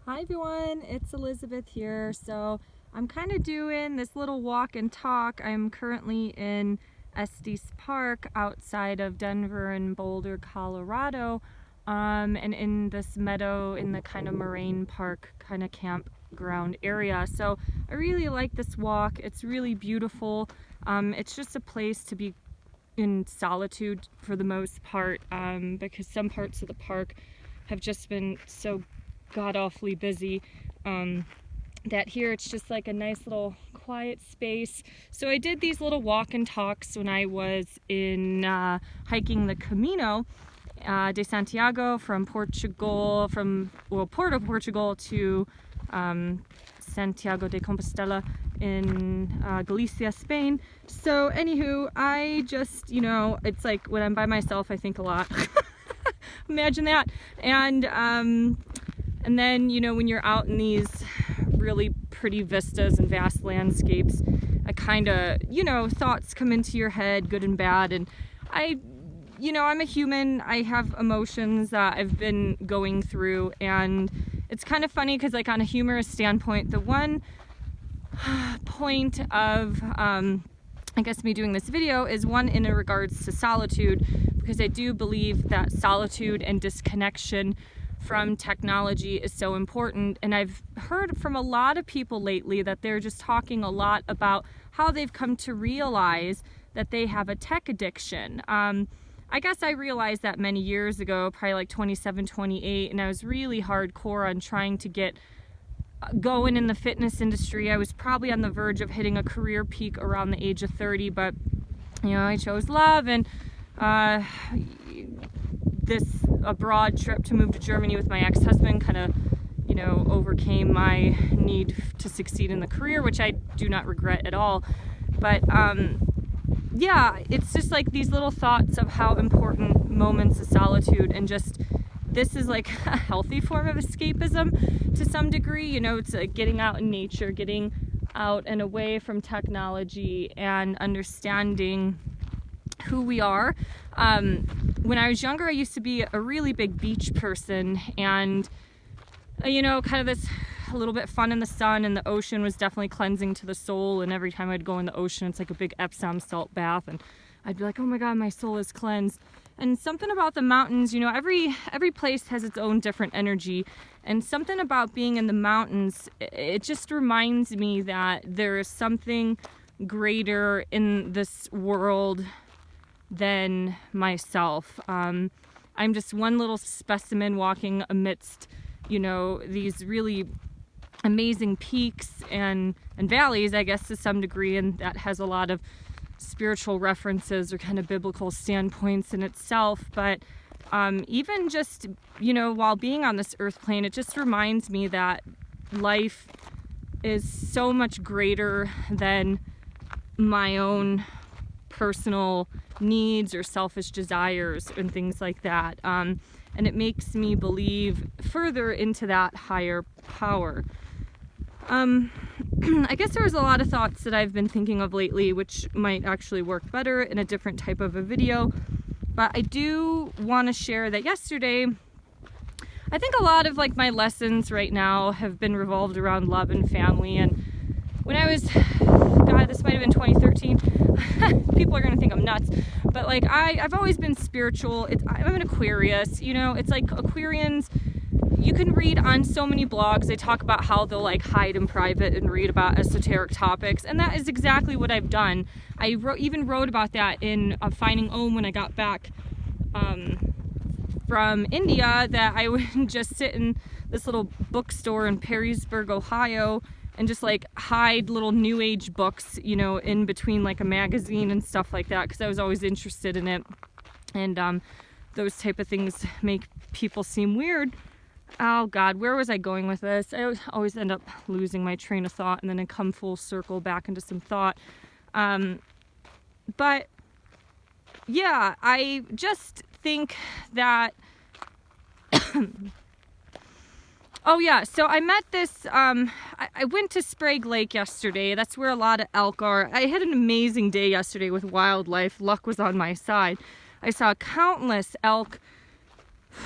Hi everyone, it's Elizabeth here. So I'm kind of doing this little walk and talk. I'm currently in Estes Park outside of Denver and Boulder, Colorado, and in this meadow in the kind of Moraine Park kind of campground area. So I really like this walk. It's really beautiful. It's just a place to be in solitude for the most part, because some parts of the park have just been so god-awfully busy, that here it's just like a nice little quiet space. So I did these little walk and talks when I was in hiking the Camino de Santiago from Portugal, Porto, Portugal to Santiago de Compostela in Galicia, Spain. So anywho, I just, it's like when I'm by myself I think a lot. Imagine that. And then, when you're out in these really pretty vistas and vast landscapes, I kind of, thoughts come into your head, good and bad. And I'm a human. I have emotions that I've been going through. And it's kind of funny because, like, on a humorous standpoint, the one point of, I guess, me doing this video is one in regards to solitude, because I do believe that solitude and disconnection from technology is so important. And I've heard from a lot of people lately that they're just talking a lot about how they've come to realize that they have a tech addiction. I guess I realized that many years ago, probably like 27, 28, and I was really hardcore on trying to get going in the fitness industry. I was probably on the verge of hitting a career peak around the age of 30, but I chose love and this abroad trip to move to Germany with my ex-husband kind of, overcame my need to succeed in the career, which I do not regret at all. But yeah, it's just like these little thoughts of how important moments of solitude, and just this is like a healthy form of escapism to some degree. It's getting out in nature, getting out and away from technology, and understanding who we are. When I was younger, I used to be a really big beach person, and kind of this a little bit fun in the sun, and the ocean was definitely cleansing to the soul. And every time I'd go in the ocean, it's like a big Epsom salt bath, and I'd be like, oh my god, my soul is cleansed. And something about the mountains, every place has its own different energy, and something about being in the mountains, it just reminds me that there is something greater in this world than myself. I'm just one little specimen walking amidst, these really amazing peaks and valleys, I guess, to some degree, and that has a lot of spiritual references or kind of biblical standpoints in itself. But even just, while being on this earth plane, it just reminds me that life is so much greater than my own personal needs or selfish desires and things like that. And it makes me believe further into that higher power. I guess there was a lot of thoughts that I've been thinking of lately, which might actually work better in a different type of a video. But I do want to share that yesterday, I think a lot of like my lessons right now have been revolved around love and family. And when I was, God, this might have been 2013. People are going to think I'm nuts. But like I've always been spiritual. I'm an Aquarius. It's like Aquarians, you can read on so many blogs, they talk about how they'll like hide in private and read about esoteric topics, and that is exactly what I've done. I even wrote about that in Finding Om when I got back from India, that I would just sit in this little bookstore in Perrysburg, Ohio, and just like hide little new age books, in between like a magazine and stuff like that, because I was always interested in it. And those type of things make people seem weird. Oh God, where was I going with this? I always end up losing my train of thought, and then I come full circle back into some thought. But yeah, I just think that oh yeah, so I met this, I went to Sprague Lake yesterday. That's where a lot of elk are. I had an amazing day yesterday with wildlife. Luck was on my side. I saw countless elk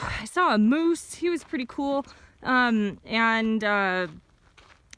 I saw a moose. He was pretty cool. And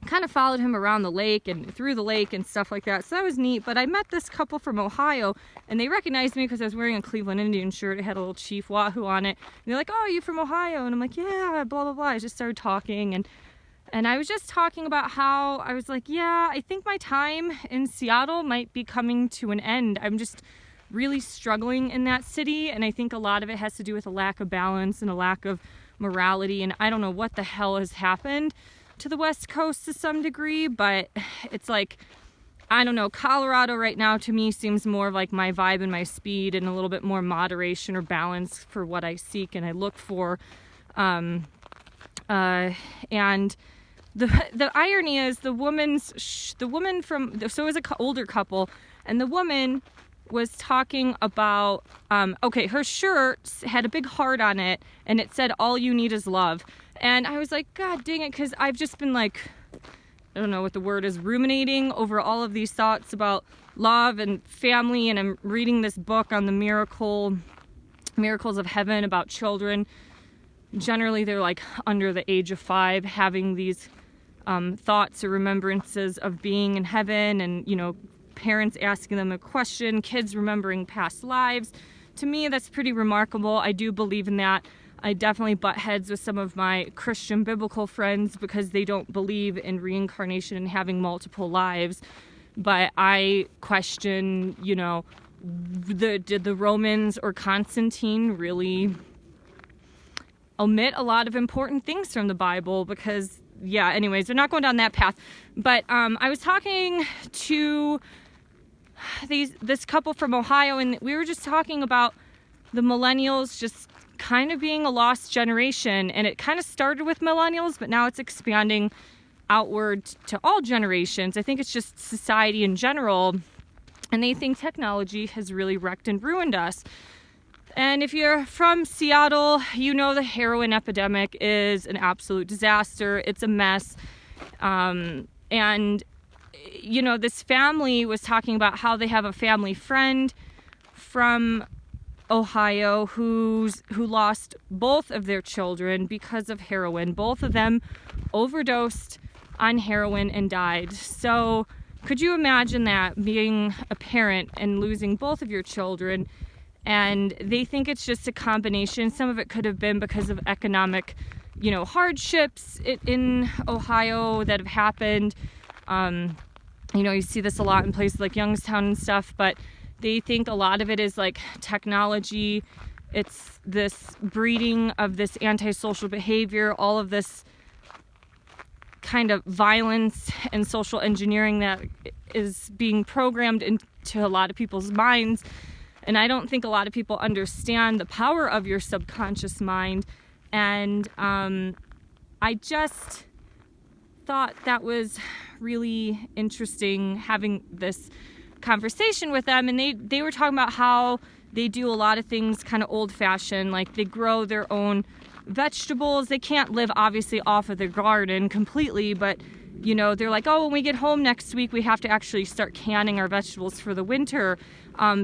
kind of followed him around the lake and through the lake and stuff like that. So that was neat. But I met this couple from Ohio, and they recognized me because I was wearing a Cleveland Indian shirt. It had a little Chief Wahoo on it. And they're like, "Oh, you from Ohio?" And I'm like, "Yeah, blah, blah, blah." I just started talking, and I was just talking about how I was like, yeah, I think my time in Seattle might be coming to an end. I'm just really struggling in that city, and I think a lot of it has to do with a lack of balance and a lack of morality, and I don't know what the hell has happened to the West Coast to some degree, but it's like, I don't know, Colorado right now to me seems more like my vibe and my speed, and a little bit more moderation or balance for what I seek and I look for. And the irony is the woman from, so it was an older couple, and the woman was talking about, her shirt had a big heart on it, and it said, "All you need is love." And I was like, God dang it, because I've just been like, I don't know what the word is, ruminating over all of these thoughts about love and family, and I'm reading this book on the miracles of heaven about children. Generally, they're like under the age of 5, having these thoughts or remembrances of being in heaven, and, you know, parents asking them a question, kids remembering past lives. To me, that's pretty remarkable. I do believe in that. I definitely butt heads with some of my Christian biblical friends because they don't believe in reincarnation and having multiple lives. But I question, you know, did the Romans or Constantine really omit a lot of important things from the Bible? Because, yeah, anyways, they're not going down that path. But I was talking to this couple from Ohio, and we were just talking about the millennials just kind of being a lost generation, and it kind of started with millennials, but now it's expanding outward to all generations. I think it's just society in general, and they think technology has really wrecked and ruined us. And if you're from Seattle, you know the heroin epidemic is an absolute disaster. It's a mess. And, you know, this family was talking about how they have a family friend from Ohio who lost both of their children because of heroin. Both of them overdosed on heroin and died. So could you imagine that, being a parent and losing both of your children? And they think it's just a combination. Some of it could have been because of economic, you know, hardships in Ohio that have happened. You know, you see this a lot in places like Youngstown and stuff, but they think a lot of it is like technology. It's this breeding of this antisocial behavior, all of this kind of violence and social engineering that is being programmed into a lot of people's minds. And I don't think a lot of people understand the power of your subconscious mind. And I just thought that was really interesting having this conversation with them. And they were talking about how they do a lot of things kind of old-fashioned, like they grow their own vegetables. They can't live obviously off of their garden completely, but you know, they're like, oh, when we get home next week, we have to actually start canning our vegetables for the winter.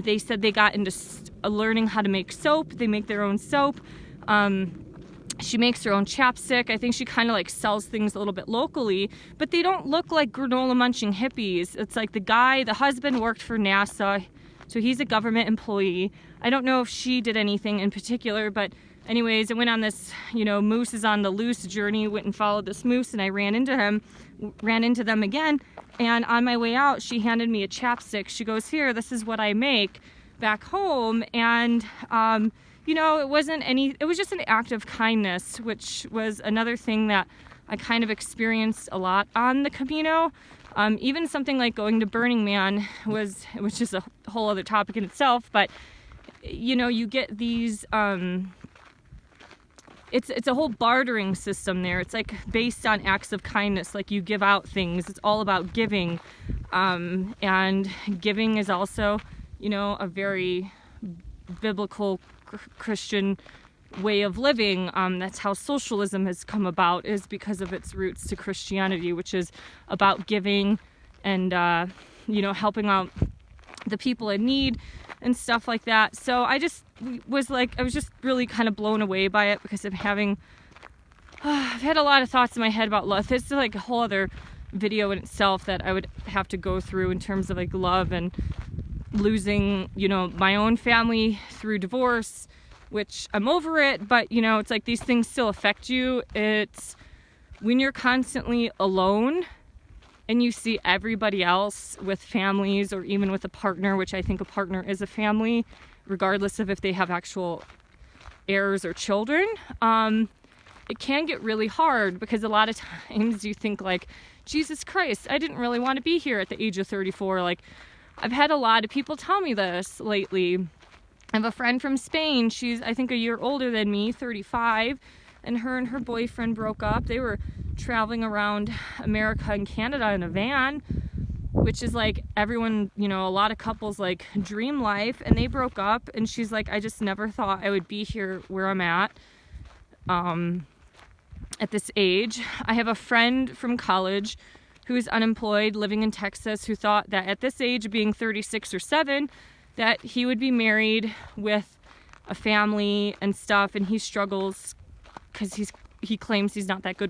They said they got into learning how to make soap. They make their own soap. She makes her own chapstick. I think she kind of like sells things a little bit locally, but they don't look like granola munching hippies. It's like the husband worked for NASA, so he's a government employee. I don't know if she did anything in particular, but anyways, I went on this, you know, moose is on the loose journey, went and followed this moose, and I ran into them again. And on my way out, she handed me a chapstick. She goes, here, this is what I make back home. And, you know, it was just an act of kindness, which was another thing that I kind of experienced a lot on the Camino. Even something like going to Burning Man which is a whole other topic in itself, but, you know, you get these, it's a whole bartering system there. It's like based on acts of kindness, like you give out things. It's all about giving. And giving is also, you know, a very biblical Christian way of living. That's how socialism has come about, is because of its roots to Christianity, which is about giving and, you know, helping out the people in need and stuff like that. So I was just really kind of blown away by it, because of I've had a lot of thoughts in my head about love. It's like a whole other video in itself that I would have to go through in terms of like love and losing, my own family through divorce, which I'm over it, but it's like these things still affect you. It's when you're constantly alone and you see everybody else with families, or even with a partner, which I think a partner is a family, regardless of if they have actual heirs or children. It can get really hard, because a lot of times you think like, Jesus Christ, I didn't really want to be here at the age of 34. Like, I've had a lot of people tell me this lately. I have a friend from Spain. She's, I think, a year older than me, 35, and her boyfriend broke up. They were traveling around America and Canada in a van, which is like everyone, a lot of couples like dream life, and they broke up, and she's like, I just never thought I would be here where I'm at this age. I have a friend from college who is unemployed, living in Texas, who thought that at this age, being 36 or 7, that he would be married with a family and stuff, and he struggles because he claims he's not that good with